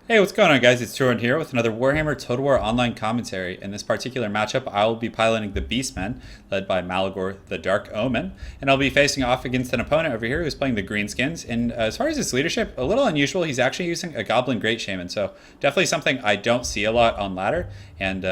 Hey, what's going on, guys? It's Turon here with another Warhammer Total War online commentary. In this particular matchup, I will be piloting the Beastmen, led by Malagor the Dark Omen, and I'll be facing off against an opponent over here who's playing the Greenskins. And as far as his leadership, a little unusual. He's actually using a Goblin Great Shaman, so definitely something I don't see a lot on ladder. And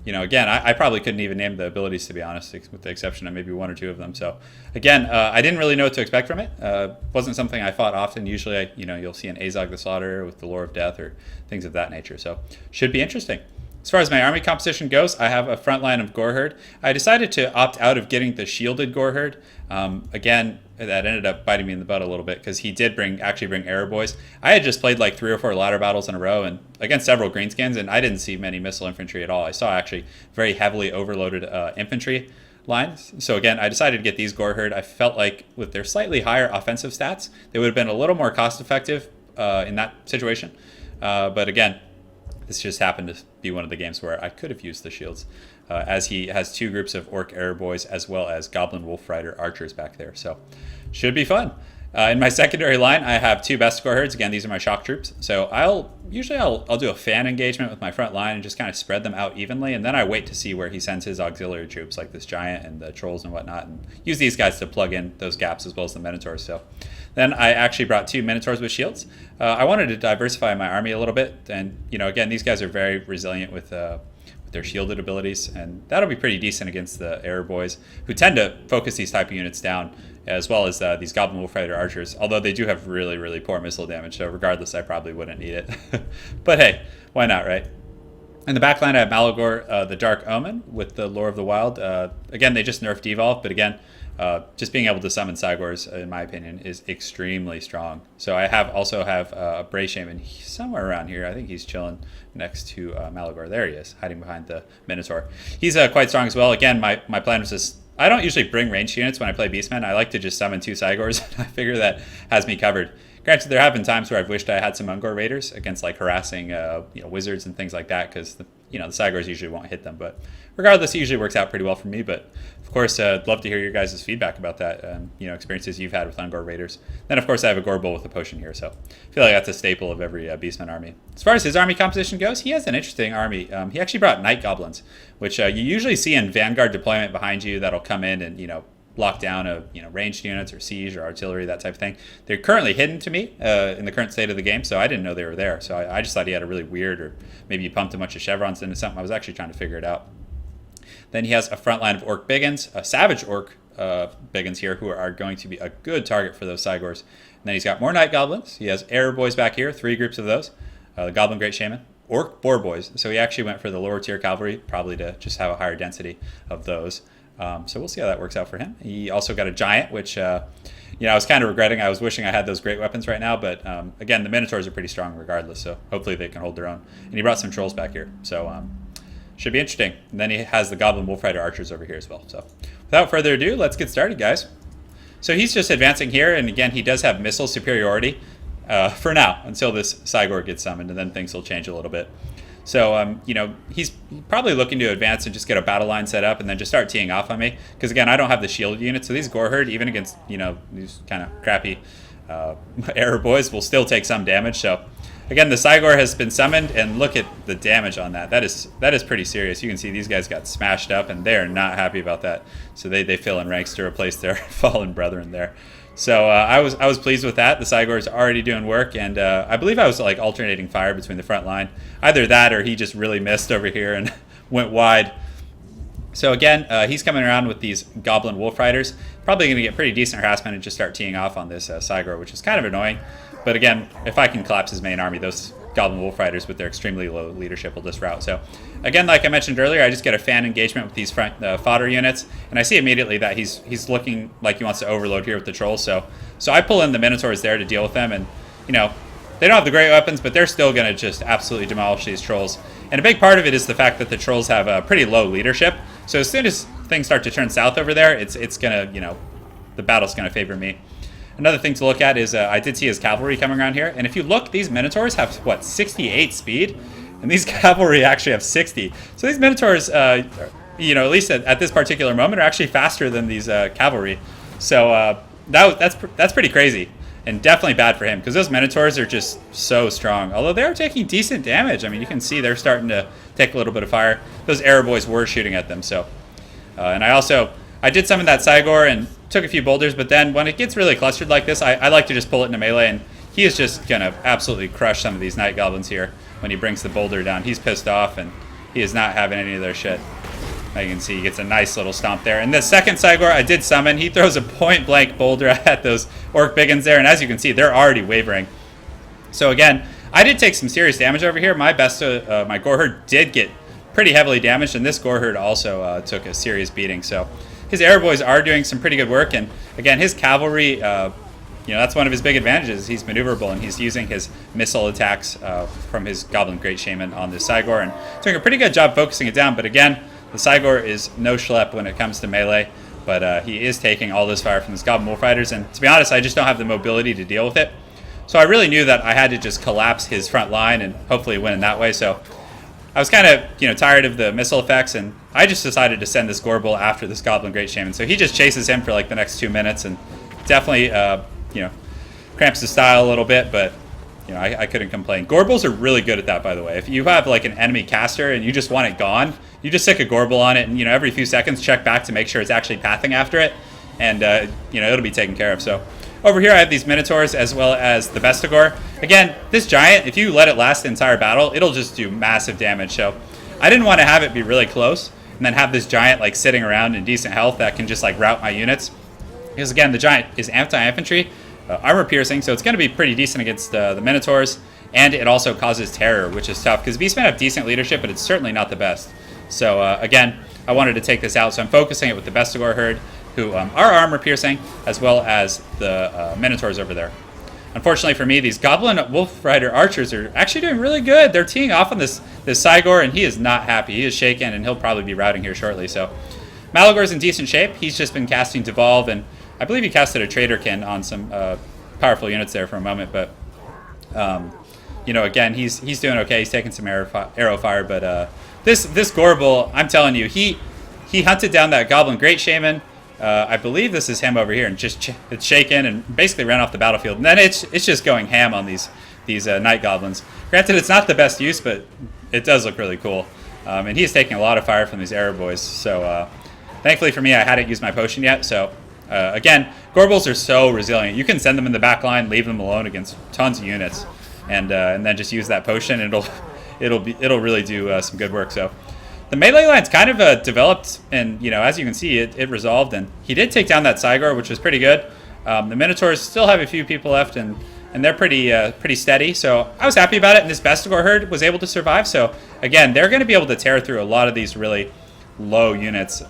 again, I probably couldn't even name the abilities, to be honest, with the exception of maybe one or two of them. So, again, I didn't really know what to expect from it. Wasn't something I fought often. Usually, you'll see an Azog the Slaughter with the Lore of Death or things of that nature. So, should be interesting. As far as my army composition goes, I have a front line of Goreherd. I decided to opt out of getting the shielded Goreherd. Again, that ended up biting me in the butt a little bit because he did actually bring Arrow Boys. I had just played like 3 or 4 ladder battles in a row and against several Greenskins, and I didn't see many missile infantry at all. I saw actually very heavily overloaded infantry lines. So again, I decided to get these Goreherd. I felt like with their slightly higher offensive stats, they would have been a little more cost effective in that situation. But again, this just happened to be one of the games where I could have used the shields, as he has 2 groups of Orc Arrow Boys as well as Goblin Wolf Rider archers back there. So should be fun. In my secondary line, I have 2 best Goreherds. Again, these are my shock troops. So I'll do a fan engagement with my front line and just kind of spread them out evenly, and then I wait to see where he sends his auxiliary troops, like this giant and the trolls and whatnot, and use these guys to plug in those gaps as well as the minotaurs. So then I actually brought 2 minotaurs with shields. I wanted to diversify my army a little bit, and again, these guys are very resilient with their shielded abilities, and that'll be pretty decent against the Arrow Boys, who tend to focus these type of units down, as well as these Goblin Wolf Rider archers, although they do have really, really poor missile damage, so regardless, I probably wouldn't need it. But hey, why not, right? In the backline, I have Malagor the Dark Omen with the Lore of the Wild. Again, they just nerfed Devolve, but again, just being able to summon Cygors, in my opinion, is extremely strong. So I also have a Bray Shaman somewhere around here. I think he's chilling next to Malagor. There he is, hiding behind the Minotaur. He's quite strong as well. Again, my plan was just, I don't usually bring ranged units when I play Beastmen. I like to just summon 2 Cygors. I figure that has me covered. Granted, there have been times where I've wished I had some Ungor Raiders against like harassing wizards and things like that, because the Cygors usually won't hit them. But regardless, it usually works out pretty well for me. But of course, I'd love to hear your guys' feedback about that, experiences you've had with Ungor Raiders. Then of course I have a Gore Bull with a potion here, so I feel like that's a staple of every Beastman army. As far as his army composition goes, he has an interesting army. He actually brought Night Goblins, which you usually see in Vanguard deployment behind you that'll come in and lock down ranged units or siege or artillery, that type of thing. They're currently hidden to me in the current state of the game, so I didn't know they were there. So I just thought he had a really weird, or maybe he pumped a bunch of chevrons into something. I was actually trying to figure it out. Then he has a front line of Orc Biggins, a Savage Orc Biggins here, who are going to be a good target for those Cygors. And then he's got more Night Goblins. He has Arrow Boys back here, 3 groups of those. The Goblin Great Shaman, Orc Boar Boys. So he actually went for the lower tier cavalry, probably to just have a higher density of those. So we'll see how that works out for him. He also got a Giant, which I was kind of regretting. I was wishing I had those great weapons right now, but again, the Minotaurs are pretty strong regardless, so hopefully they can hold their own. And he brought some Trolls back here, so should be interesting. And then he has the Goblin Wolf Rider archers over here as well. So without further ado, let's get started, guys. So he's just advancing here, and again, he does have missile superiority for now, until this Cygor gets summoned, and then things will change a little bit. So, he's probably looking to advance and just get a battle line set up and then just start teeing off on me. Because, again, I don't have the shield unit, so these Goreherd, even against, these kind of crappy Arrow Boys, will still take some damage. So, again, the Cygor has been summoned, and look at the damage on that. That is pretty serious. You can see these guys got smashed up, and they are not happy about that. So they fill in ranks to replace their fallen brethren there. So I was pleased with that. The Cygor is already doing work, and I believe I was like alternating fire between the front line. Either that, or he just really missed over here and went wide. So again, he's coming around with these Goblin Wolf Riders. Probably going to get pretty decent harassment and just start teeing off on this Cygor, which is kind of annoying. But again, if I can collapse his main army, those Goblin Wolf Riders with their extremely low leadership will just rout. So again, like I mentioned earlier, I just get a fan engagement with these front fodder units, and I see immediately that he's looking like he wants to overload here with the Trolls. So I pull in the Minotaurs there to deal with them, and they don't have the great weapons, but they're still going to just absolutely demolish these Trolls. And a big part of it is the fact that the Trolls have a pretty low leadership. So as soon as things start to turn south over there, it's going to, the battle's going to favor me. Another thing to look at is I did see his cavalry coming around here. And if you look, these Minotaurs have, 68 speed? And these cavalry actually have 60. So these Minotaurs, at least at this particular moment, are actually faster than these cavalry. So that's pretty crazy. And definitely bad for him, because those Minotaurs are just so strong. Although they are taking decent damage. I mean, you can see they're starting to take a little bit of fire. Those arrow boys were shooting at them, so. And I did summon that Cygor and took a few boulders, but then when it gets really clustered like this, I like to just pull it into melee, and he is just going to absolutely crush some of these Night Goblins here when he brings the boulder down. He's pissed off, and he is not having any of their shit. Now you can see he gets a nice little stomp there. And the second Cygor I did summon, he throws a point-blank boulder at those Orc Biggins there, and as you can see, they're already wavering. So again, I did take some serious damage over here. My Goreherd did get pretty heavily damaged, and this Goreherd also took a serious beating. So his arrow boys are doing some pretty good work, and again, his cavalry, that's one of his big advantages. He's maneuverable, and he's using his missile attacks from his Goblin Great Shaman on this Cygor, and doing a pretty good job focusing it down. But again, the Cygor is no schlep when it comes to melee, but he is taking all this fire from his Goblin Wolfriders, and to be honest, I just don't have the mobility to deal with it. So I really knew that I had to just collapse his front line and hopefully win in that way. So I was kind of, tired of the missile effects, and I just decided to send this Gorbel after this Goblin Great Shaman. So he just chases him for like the next 2 minutes, and definitely, cramps his style a little bit, but I couldn't complain. Gorbels are really good at that, by the way. If you have like an enemy caster and you just want it gone, you just stick a Gorbel on it, and every few seconds check back to make sure it's actually pathing after it, and it'll be taken care of. So over here I have these Minotaurs as well as the Bestigor. Again, this giant, if you let it last the entire battle, it'll just do massive damage. So I didn't want to have it be really close and then have this giant like sitting around in decent health that can just like rout my units. Because again, the giant is anti-infantry, armor piercing, so it's going to be pretty decent against the Minotaurs, and it also causes terror, which is tough because Beastmen have decent leadership, but it's certainly not the best. So again, I wanted to take this out, so I'm focusing it with the Bestigor herd, who are armor piercing, as well as the Minotaurs over there. Unfortunately for me, these Goblin Wolf Rider archers are actually doing really good. They're teeing off on this Cygor, and he is not happy. He is shaken, and he'll probably be routing here shortly. So Malagor's in decent shape. He's just been casting Devolve, and I believe he casted a Traderkin on some powerful units there for a moment. But again, he's doing okay. He's taking some arrow fire, but this Gorbel, I'm telling you, he hunted down that Goblin Great Shaman. I believe this is him over here, and it's shaken and basically ran off the battlefield. And then it's just going ham on these Night Goblins. Granted, it's not the best use, but it does look really cool. And he's taking a lot of fire from these arrow boys. So thankfully for me, I hadn't used my potion yet. So again, Gorbels are so resilient. You can send them in the back line, leave them alone against tons of units, and then just use that potion, and it'll really do some good work. So the melee line's kind of developed, and as you can see, it resolved, and he did take down that Cygor, which was pretty good. The Minotaurs still have a few people left, and they're pretty steady. So I was happy about it, and this Bestigor herd was able to survive. So again, they're going to be able to tear through a lot of these really low units,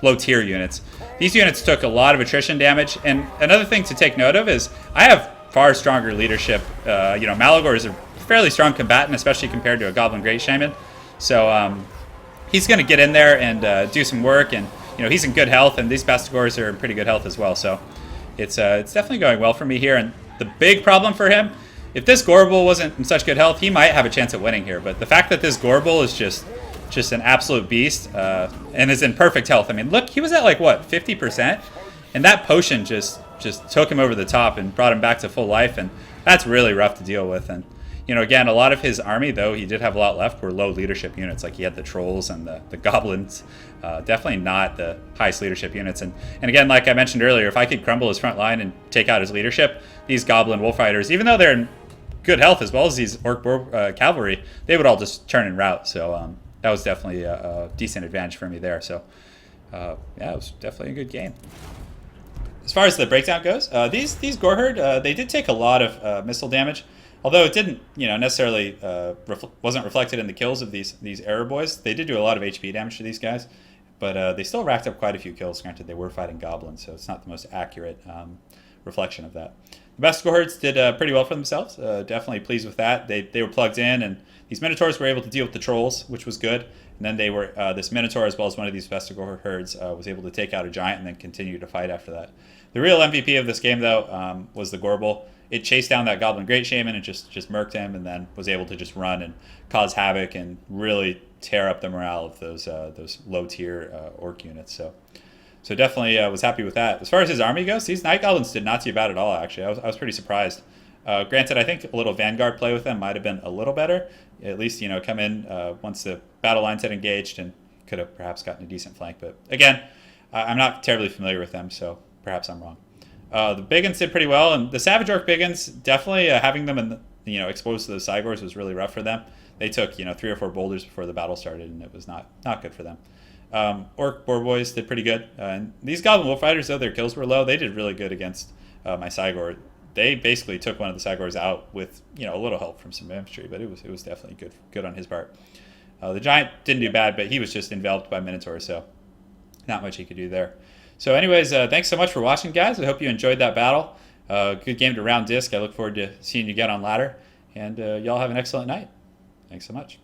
low tier units. These units took a lot of attrition damage, and another thing to take note of is I have far stronger leadership. Malagor is a fairly strong combatant, especially compared to a Goblin Great Shaman. So he's going to get in there and do some work, and he's in good health, and these Bestigors are in pretty good health as well. So it's definitely going well for me here. And the big problem for him, if this Gorbel wasn't in such good health, he might have a chance at winning here. But the fact that this Gorbel is just an absolute beast and is in perfect health. I mean, look, he was at like what, 50%, and that potion just took him over the top and brought him back to full life, and that's really rough to deal with. And again, a lot of his army, though he did have a lot left, were low leadership units. Like he had the Trolls and the Goblins. Definitely not the highest leadership units. And again, like I mentioned earlier, if I could crumble his front line and take out his leadership, these Goblin Wolf Riders, even though they're in good health as well as these Orc cavalry, they would all just turn and rout. So that was definitely a decent advantage for me there. So yeah, it was definitely a good game. As far as the breakdown goes, these Goreherd, they did take a lot of missile damage. Although it didn't, necessarily wasn't reflected in the kills of these arrow boys. They did do a lot of HP damage to these guys, but they still racked up quite a few kills. Granted, they were fighting goblins, so it's not the most accurate reflection of that. The Bestigor herds did pretty well for themselves. Definitely pleased with that. They were plugged in, and these Minotaurs were able to deal with the Trolls, which was good. And then they were this Minotaur, as well as one of these Bestigor herds, was able to take out a giant and then continue to fight after that. The real MVP of this game, though, was the Gorbel. It chased down that Goblin Great Shaman and just murked him, and then was able to just run and cause havoc and really tear up the morale of those low tier orc units. So So definitely was happy with that. As far as his army goes, these Night Goblins did not too bad at all, actually. I was pretty surprised. Granted, I think a little Vanguard play with them might have been a little better. At least, come in once the battle lines had engaged and could have perhaps gotten a decent flank. But again, I'm not terribly familiar with them, so perhaps I'm wrong. The Biggins did pretty well, and the Savage Orc Biggins, definitely having them in exposed to the Cygors was really rough for them. They took 3 or 4 boulders before the battle started, and it was not good for them. Orc Boar Boys did pretty good. And these Goblin Wolf Riders, though their kills were low, they did really good against my Cygor. They basically took one of the Cygors out with a little help from some infantry, but it was definitely good on his part. The Giant didn't do bad, but he was just enveloped by Minotaur, so not much he could do there. So anyways, thanks so much for watching, guys. I hope you enjoyed that battle. Good game to round disc. I look forward to seeing you get on ladder, and y'all have an excellent night. Thanks so much.